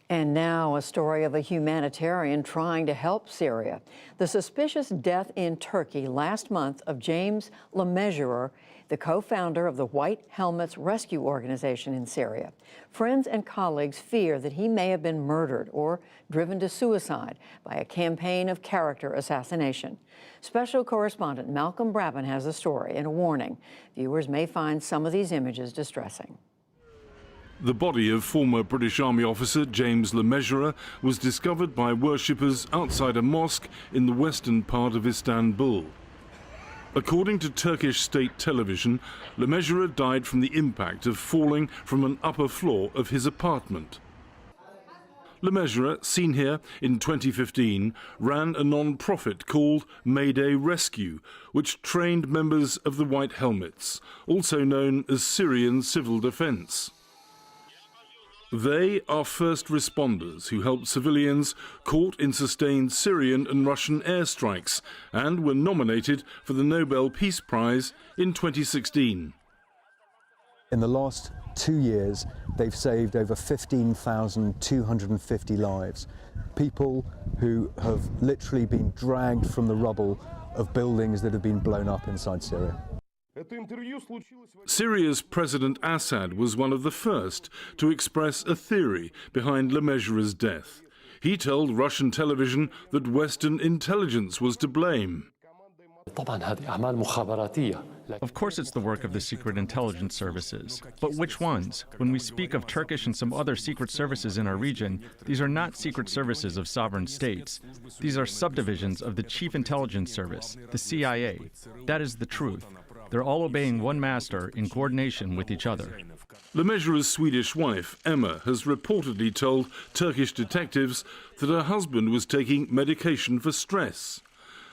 And now a story of a humanitarian trying to help Syria. The suspicious death in Turkey last month of James Le Mesurier, the co-founder of the White Helmets Rescue Organization in Syria. Friends and colleagues fear that he may have been murdered or driven to suicide by a campaign of character assassination. Special correspondent Malcolm Brabant has a story and a warning. Viewers may find some of these images distressing. The body of former British Army officer James Le Mesurier was discovered by worshippers outside a mosque in the western part of Istanbul. According to Turkish state television, Le Mesurier died from the impact of falling from an upper floor of his apartment. Le Mesurier, seen here in 2015, ran a non-profit called Mayday Rescue, which trained members of the White Helmets, also known as Syrian Civil Defense. They are first responders who helped civilians caught in sustained Syrian and Russian airstrikes and were nominated for the Nobel Peace Prize in 2016. In the last 2 years, they've saved over 15,250 lives. People who have literally been dragged from the rubble of buildings that have been blown up inside Syria. Syria's President Assad was one of the first to express a theory behind Le Mesurier's death. He told Russian television that Western intelligence was to blame. Of course it's the work of the secret intelligence services. But which ones? When we speak of Turkish and some other secret services in our region, these are not secret services of sovereign states. These are subdivisions of the Chief Intelligence Service, the CIA. That is the truth. They're all obeying one master in coordination with each other. Le Mesurier's Swedish wife, Emma, has reportedly told Turkish detectives that her husband was taking medication for stress.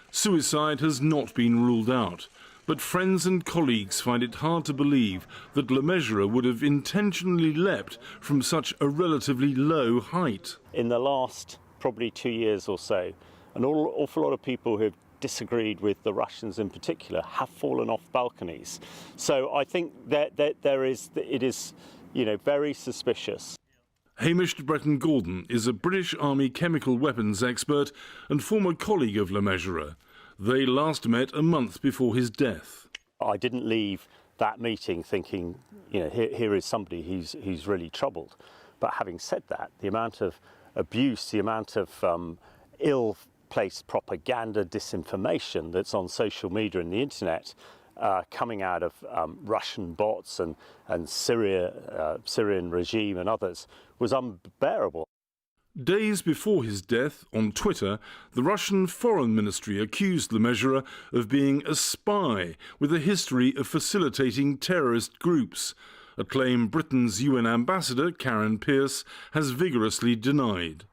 Suicide has not been ruled out, but friends and colleagues find it hard to believe that Le Mesurier would have intentionally leapt from such a relatively low height. In the last probably 2 years or so, an awful lot of people who have disagreed with the Russians in particular have fallen off balconies. So I think that it is very suspicious. Hamish de Bretton-Gordon is a British Army chemical weapons expert and former colleague of Le Mesurier. They last met a month before his death. I didn't leave that meeting thinking, here is somebody who's really troubled. But having said that, the amount of abuse, the amount of ill-placed propaganda, disinformation that's on social media and the internet coming out of Russian bots and Syrian regime and others was unbearable. Days before his death, on Twitter, the Russian Foreign Ministry accused Le Mesurier of being a spy with a history of facilitating terrorist groups, a claim Britain's UN ambassador, Karen Pierce, has vigorously denied.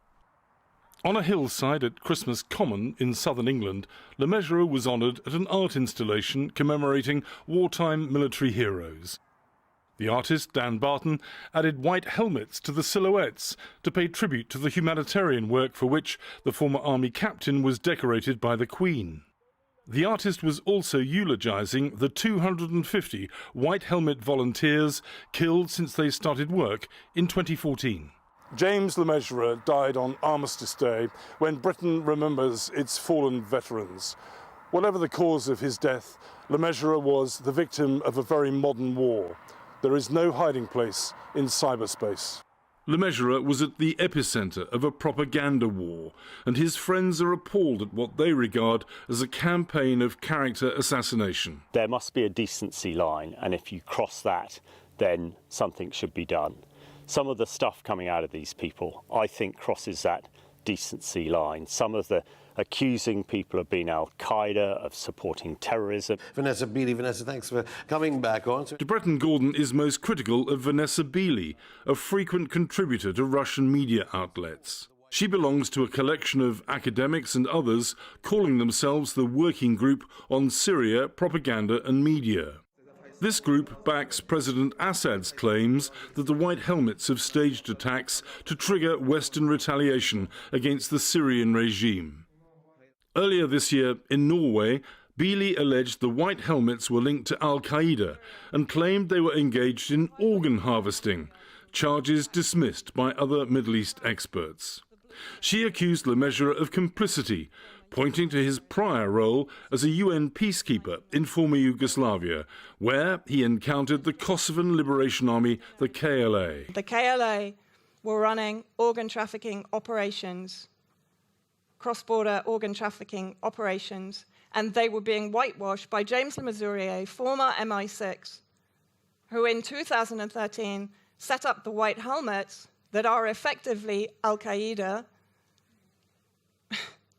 On a hillside at Christmas Common in southern England, Le Mesurier was honoured at an art installation commemorating wartime military heroes. The artist, Dan Barton, added white helmets to the silhouettes to pay tribute to the humanitarian work for which the former army captain was decorated by the Queen. The artist was also eulogising the 250 white helmet volunteers killed since they started work in 2014. James Le Mesurier died on Armistice Day, when Britain remembers its fallen veterans. Whatever the cause of his death, Le Mesurier was the victim of a very modern war. There is no hiding place in cyberspace. Le Mesurier was at the epicentre of a propaganda war, and his friends are appalled at what they regard as a campaign of character assassination. There must be a decency line, and if you cross that, then something should be done. Some of the stuff coming out of these people, I think, crosses that decency line. Some of the accusing people of being Al-Qaeda, of supporting terrorism. Vanessa Beeley. Vanessa, thanks for coming back on. De Bretton-Gordon is most critical of Vanessa Beeley, a frequent contributor to Russian media outlets. She belongs to a collection of academics and others calling themselves the Working Group on Syria, Propaganda and Media. This group backs President Assad's claims that the White Helmets have staged attacks to trigger Western retaliation against the Syrian regime. Earlier this year in Norway, Beeley alleged the White Helmets were linked to Al-Qaeda and claimed they were engaged in organ harvesting, charges dismissed by other Middle East experts. She accused Le Mesurier of complicity, pointing to his prior role as a UN peacekeeper in former Yugoslavia, where he encountered the Kosovan Liberation Army, the KLA. The KLA were running organ trafficking operations, cross-border organ trafficking operations, and they were being whitewashed by James Le Mesurier, former MI6, who in 2013 set up the white helmets that are effectively Al-Qaeda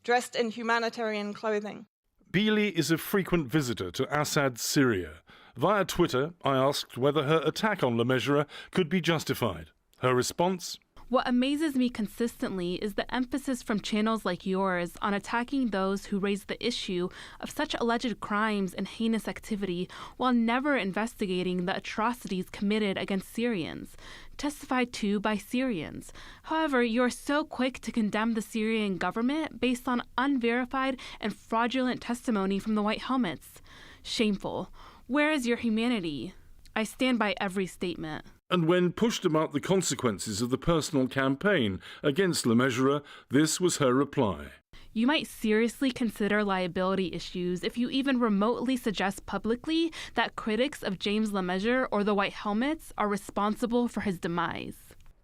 dressed in humanitarian clothing. Beeley is a frequent visitor to Assad's Syria. Via Twitter, I asked whether her attack on Le Mesurier could be justified. Her response? What amazes me consistently is the emphasis from channels like yours on attacking those who raise the issue of such alleged crimes and heinous activity while never investigating the atrocities committed against Syrians, testified to by Syrians. However, you are so quick to condemn the Syrian government based on unverified and fraudulent testimony from the White Helmets. Shameful. Where is your humanity? I stand by every statement. And when pushed about the consequences of the personal campaign against Le Mesurier, this was her reply. You might seriously consider liability issues if you even remotely suggest publicly that critics of James Le Mesurier or the White Helmets are responsible for his demise.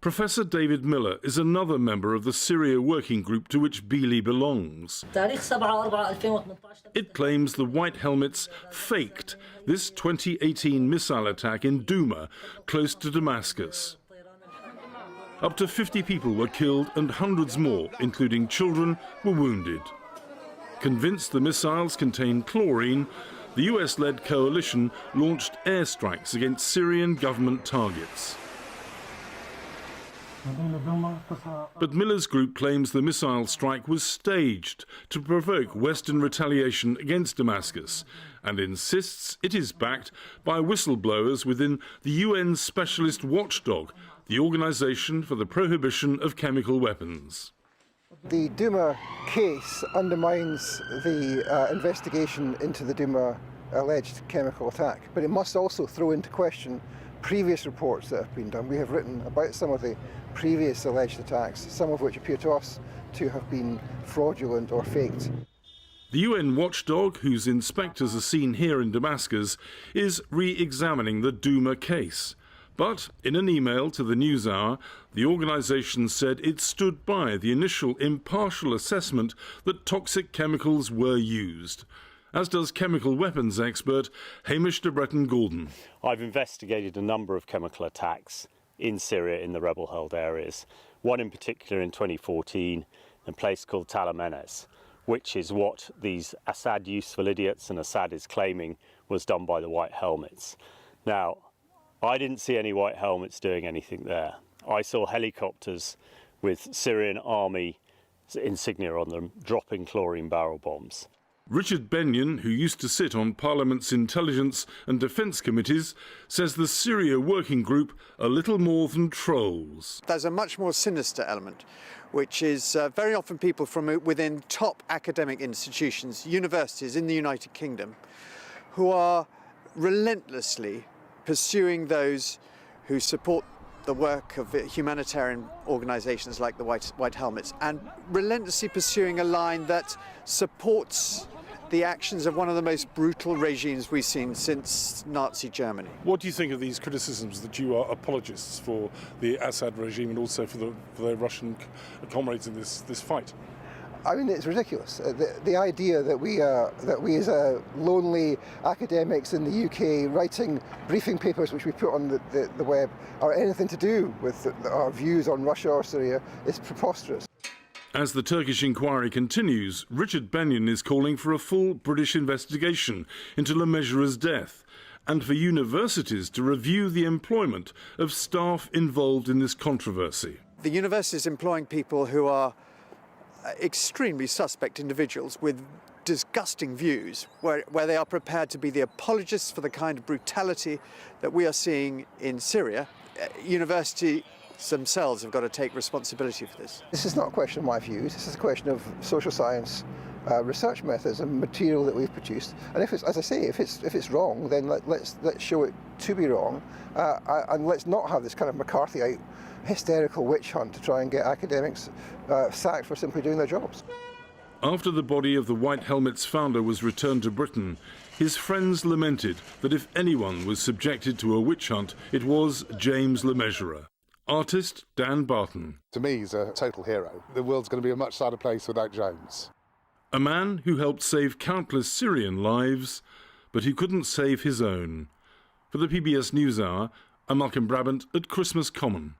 Professor David Miller is another member of the Syria working group to which Beeley belongs. It claims the White Helmets faked this 2018 missile attack in Douma, close to Damascus. Up to 50 people were killed and hundreds more, including children, were wounded. Convinced the missiles contained chlorine, the US-led coalition launched airstrikes against Syrian government targets. But Miller's group claims the missile strike was staged to provoke Western retaliation against Damascus and insists it is backed by whistleblowers within the UN Specialist Watchdog, the Organization for the Prohibition of Chemical Weapons. The Douma case undermines the investigation into the Douma alleged chemical attack, but it must also throw into question previous reports that have been done. We have written about some of the previous alleged attacks, some of which appear to us to have been fraudulent or faked. The UN watchdog, whose inspectors are seen here in Damascus, is re-examining the Douma case. But in an email to the NewsHour, the organisation said it stood by the initial impartial assessment that toxic chemicals were used, as does chemical weapons expert Hamish de Breton-Gordon. I've investigated a number of chemical attacks in Syria in the rebel-held areas. One in particular in 2014, in a place called Tal Amenes, which is what these Assad useful idiots and Assad is claiming was done by the White Helmets. Now, I didn't see any White Helmets doing anything there. I saw helicopters with Syrian army insignia on them dropping chlorine barrel bombs. Richard Benyon, who used to sit on Parliament's Intelligence and Defence Committees, says the Syria Working Group are little more than trolls. There's a much more sinister element, which is very often people from within top academic institutions, universities in the United Kingdom, who are relentlessly pursuing those who support the work of humanitarian organisations like the White Helmets, and relentlessly pursuing a line that supports the actions of one of the most brutal regimes we've seen since Nazi Germany. What do you think of these criticisms that you are apologists for the Assad regime and also for the Russian comrades in this fight? I mean, it's ridiculous. The idea that we as lonely academics in the UK writing briefing papers which we put on the web are anything to do with our views on Russia or Syria is preposterous. As the Turkish inquiry continues, Richard Benyon is calling for a full British investigation into Le Mesurier's death and for universities to review the employment of staff involved in this controversy. The university is employing people who are extremely suspect individuals with disgusting views, where they are prepared to be the apologists for the kind of brutality that we are seeing in Syria. University themselves have got to take responsibility for this. This is not a question of my views, this is a question of social science research methods and material that we've produced. And if it's, as I say, if it's wrong, then let's show it to be wrong, and let's not have this kind of McCarthyite hysterical witch hunt to try and get academics sacked for simply doing their jobs. After the body of the White Helmet's founder was returned to Britain, his friends lamented that if anyone was subjected to a witch hunt, it was James Le Mesurier. Artist Dan Barton. To me, he's a total hero. The world's going to be a much sadder place without James. A man who helped save countless Syrian lives, but who couldn't save his own. For the PBS NewsHour, I'm Malcolm Brabant at Christmas Common.